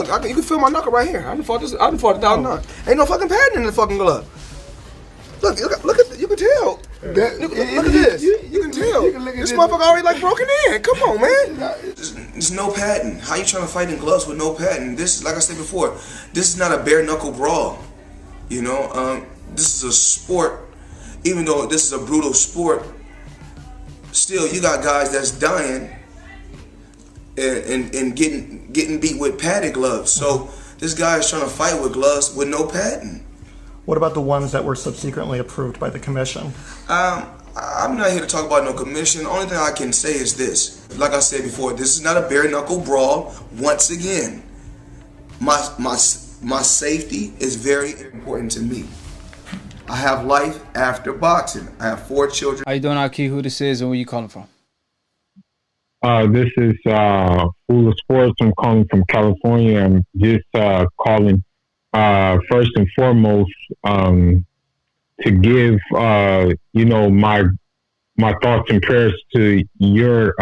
Look, you can feel my knuckle right here. I done fought this. I done fought 1,009. Ain't no fucking padding in the fucking glove. Look at, you can tell. Look at this. You can tell. This motherfucker already like broken in. Come on, man. There's no padding. How you trying to fight in gloves with no padding? This, like I said before, this is not a bare knuckle brawl. You know, this is a sport. Even though this is a brutal sport, still you got guys that's dying and getting beat with padded gloves. So this guy is trying to fight with gloves with no padding. What about the ones that were subsequently approved by the commission? I'm not here to talk about no commission. The only thing I can say is this. Like I said before, this is not a bare knuckle brawl. Once again, my safety is very important to me. I have life after boxing. I have 4 children. How you doing, Akhi? Who this is and where you calling from? This is Full of Sports. I'm calling from California. I'm just calling first and foremost to give my thoughts and prayers to your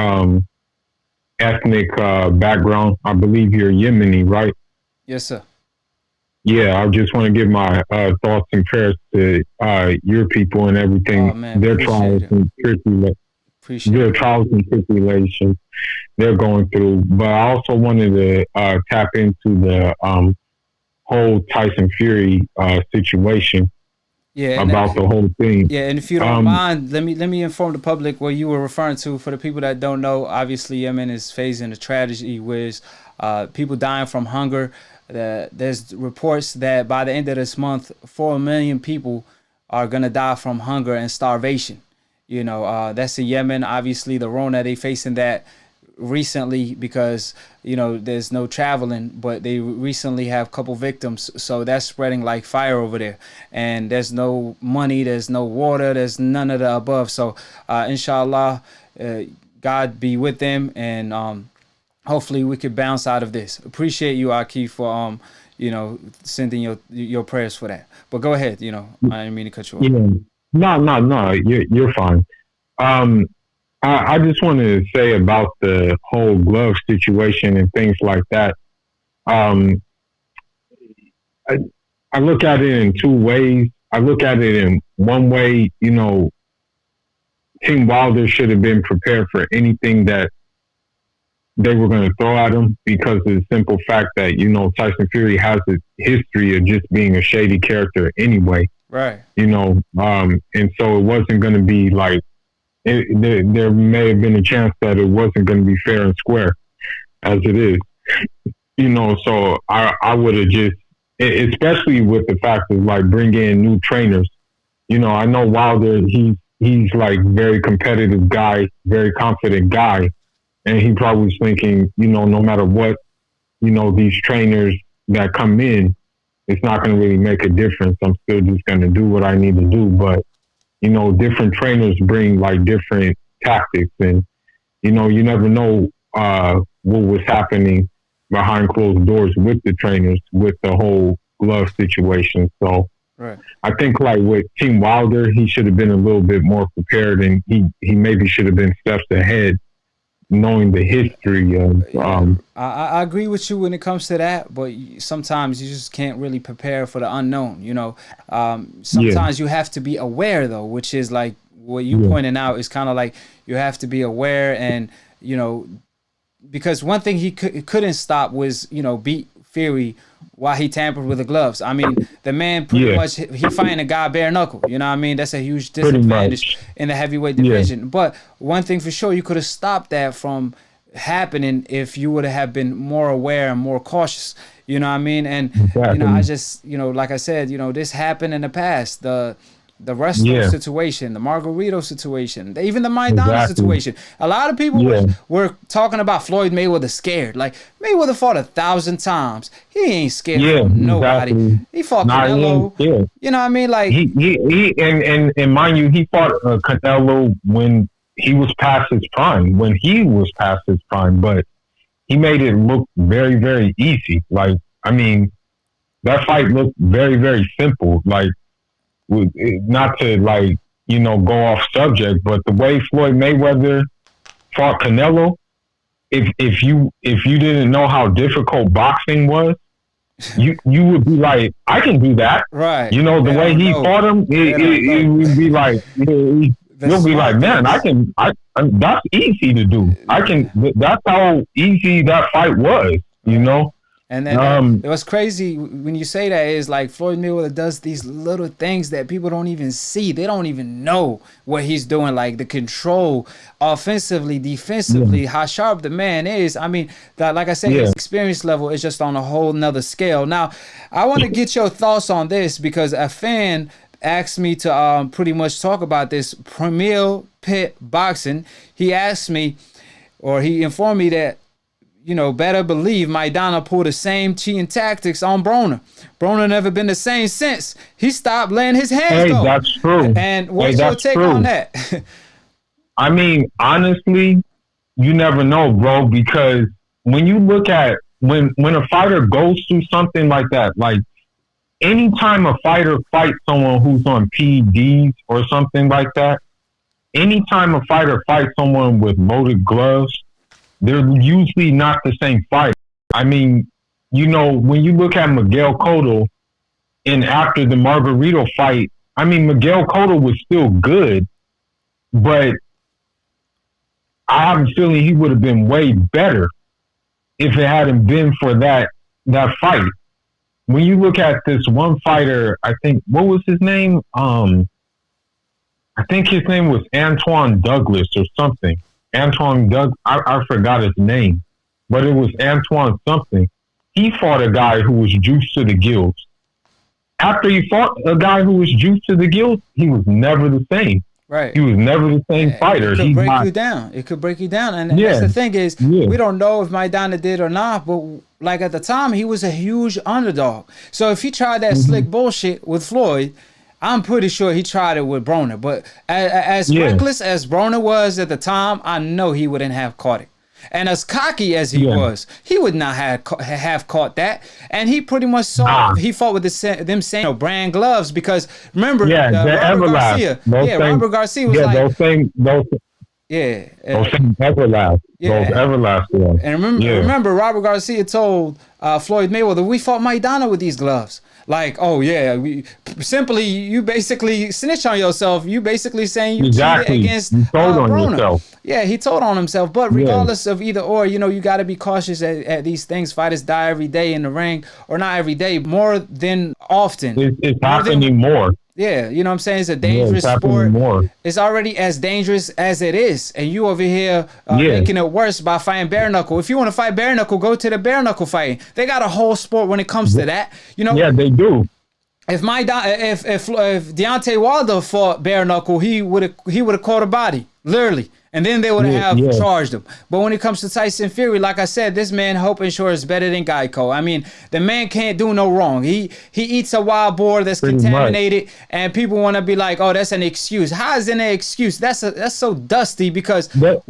ethnic background. I believe you're Yemeni, right? Yes, sir. Yeah, I just want to give my thoughts and prayers to your people and everything. Oh, man, their trials and tribulations they're going through. But I also wanted to tap into the whole Tyson Fury situation. Yeah, about the whole thing. Yeah, and if you don't mind, let me inform the public what you were referring to. For the people that don't know, obviously Yemen is facing a tragedy with people dying from hunger. There's reports that by the end of this month, 4 million people are gonna die from hunger and starvation. You know, that's in Yemen. Obviously, the Rona, they facing that recently because, you know, there's no traveling, but they recently have a couple victims. So that's spreading like fire over there. And there's no money, there's no water, there's none of the above. So, inshallah, God be with them, and hopefully we could bounce out of this. Appreciate you, Akhi, for sending your prayers for that. But go ahead, I didn't mean to cut you off. Yeah. No, you're fine. I just wanted to say about the whole glove situation and things like that. I look at it in 2 ways. I look at it in one way, Team Wilder should have been prepared for anything that they were going to throw at him, because of the simple fact that, Tyson Fury has a history of just being a shady character anyway. Right. And so it wasn't going to be like, there may have been a chance that it wasn't going to be fair and square as it is. So I would have just, especially with the fact of like bringing in new trainers. I know Wilder, he's like very competitive guy, very confident guy. And he probably was thinking, no matter what, these trainers that come in, it's not going to really make a difference. I'm still just going to do what I need to do. But, different trainers bring like different tactics, and, you never know what was happening behind closed doors with the trainers, with the whole glove situation. So right. I think like with Team Wilder, he should have been a little bit more prepared, and he maybe should have been steps ahead, knowing the history of I agree with you when it comes to that, but sometimes you just can't really prepare for the unknown. Sometimes you have to be aware, though, which is like what you pointed out is kind of like you have to be aware, and because one thing he couldn't stop was beat Fury while he tampered with the gloves. I mean, the man pretty much, he fighting a guy bare knuckle. You know what I mean? That's a huge disadvantage in the heavyweight division. Yeah. But one thing for sure, you could have stopped that from happening if you would have been more aware and more cautious. You know what I mean? And, I just, like I said, this happened in the past. The Resto situation, the Margarito situation, even the Maidana situation. A lot of people were talking about Floyd Mayweather scared. Like, Mayweather fought 1,000 times. He ain't scared from nobody. Exactly. He fought Canelo. You know what I mean? Like he and mind you, he fought Canelo when he was past his prime. But he made it look very, very easy. Like, I mean, that fight looked very, very simple. Like, not to go off subject, but the way Floyd Mayweather fought Canelo, if you didn't know how difficult boxing was, you would be like, I can do that. Right. You know, the way he fought him, it would be like, you'll be like, man, that's easy to do. That's how easy that fight was, you know? And then what's crazy when you say that is like Floyd Mayweather does these little things that people don't even see. They don't even know what he's doing, like the control offensively, defensively, how sharp the man is. I mean, that, like I said, his experience level is just on a whole nother scale. Now, I want to get your thoughts on this because a fan asked me to pretty much talk about this Premier Pit Boxing. He asked me, or he informed me that, you know, better believe Maidana pulled the same cheating tactics on Broner. Broner never been the same since. He stopped letting his hands go. That's true. And what's your take on that? I mean, honestly, you never know, bro, because when you look at when a fighter goes through something like that, like anytime a fighter fights someone who's on PEDs or something like that, anytime a fighter fights someone with loaded gloves, they're usually not the same fighter. I mean, you know, when you look at Miguel Cotto and after the Margarito fight, I mean, Miguel Cotto was still good, but I have a feeling he would have been way better if it hadn't been for that fight. When you look at this one fighter, I think, what was his name? I think his name was Antoine Douglas or something. I forgot his name, but it was Antoine something. He fought a guy who was juiced to the gills. After he fought a guy who was juiced to the gills, he was never the same. Right. He was never the same fighter. It could break you down. It could break you down. And that's the thing is, we don't know if Maidana did or not, but like at the time, he was a huge underdog. So if he tried that slick bullshit with Floyd, I'm pretty sure he tried it with Broner. But as reckless as Broner was at the time, I know he wouldn't have caught it. And as cocky as he was, he would not have caught that. And he pretty much saw he fought with them same brand gloves because remember, Robert Garcia. Robert Garcia was like those same Everlast. Those Everlast ones. And remember, Robert Garcia told Floyd Mayweather, "We fought Maidana with these gloves." Like, oh yeah, you basically snitch on yourself. You basically saying you cheated against Broner. Yeah, he told on himself. But regardless of either or, you know, you got to be cautious at these things. Fighters die every day in the ring, or not every day, more than often. It's happening more. Yeah, you know what I'm saying? It's a dangerous sport. It's already as dangerous as it is. And you over here making it worse by fighting bare knuckle. If you want to fight bare knuckle, go to the bare knuckle fighting. They got a whole sport when it comes to that. You know? Yeah, they do. If Deontay Wilder fought bare knuckle, he would have caught a body, literally. And then they would have charged him. But when it comes to Tyson Fury, like I said, this man health insurance is better than Geico. I mean, the man can't do no wrong. He eats a wild boar that's contaminated, and people want to be like, "Oh, that's an excuse." How is it an excuse? That's so dusty because the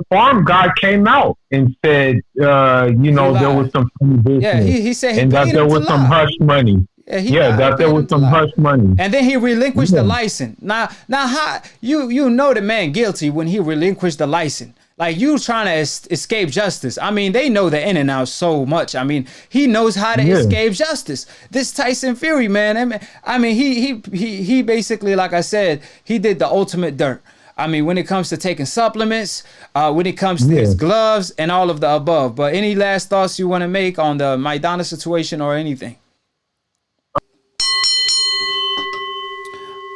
farm guy came out and said, you know, there was some funny business. Yeah, he said and that there was some hush money. That there was some hush money. And then he relinquished the license. Now how you know the man guilty when he relinquished the license. Like, you trying to escape justice. I mean, they know the in and out so much. I mean, he knows how to escape justice. This Tyson Fury, man, I mean, he basically, like I said, he did the ultimate dirt. I mean, when it comes to taking supplements, when it comes to his gloves and all of the above. But any last thoughts you want to make on the Maidana situation or anything?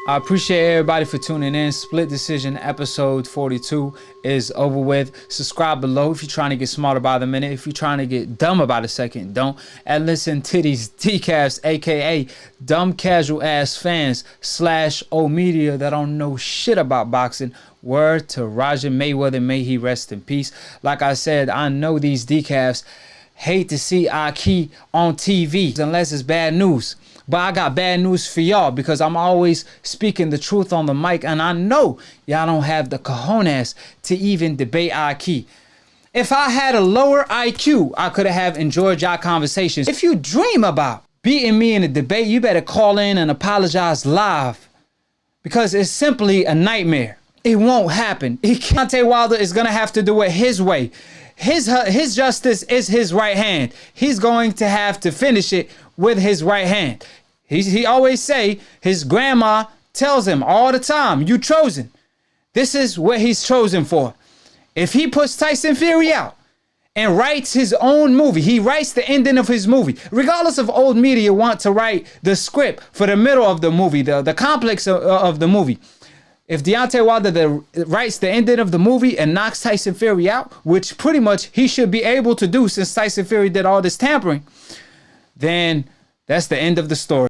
I appreciate everybody for tuning in. Split Decision episode 42 is over with. Subscribe below if you're trying to get smarter by the minute. If you're trying to get dumb about a second, don't. And listen to these decafs, aka dumb casual ass fans / old media that don't know shit about boxing. Word to Roger Mayweather, may he rest in peace. Like I said, I know these decafs hate to see Akhi on TV unless it's bad news. But I got bad news for y'all because I'm always speaking the truth on the mic, and I know y'all don't have the cojones to even debate Akhi. If I had a lower IQ, I could have enjoyed y'all conversations. If you dream about beating me in a debate, you better call in and apologize live because it's simply a nightmare. It won't happen. Deontay Wilder is going to have to do it his way. His justice is his right hand. He's going to have to finish it with his right hand. He always say, his grandma tells him all the time, you chosen. This is what he's chosen for. If he puts Tyson Fury out and writes his own movie, he writes the ending of his movie, regardless of old media want to write the script for the middle of the movie, the complex of the movie. If Deontay Wilder writes the ending of the movie and knocks Tyson Fury out, which pretty much he should be able to do since Tyson Fury did all this tampering, then that's the end of the story.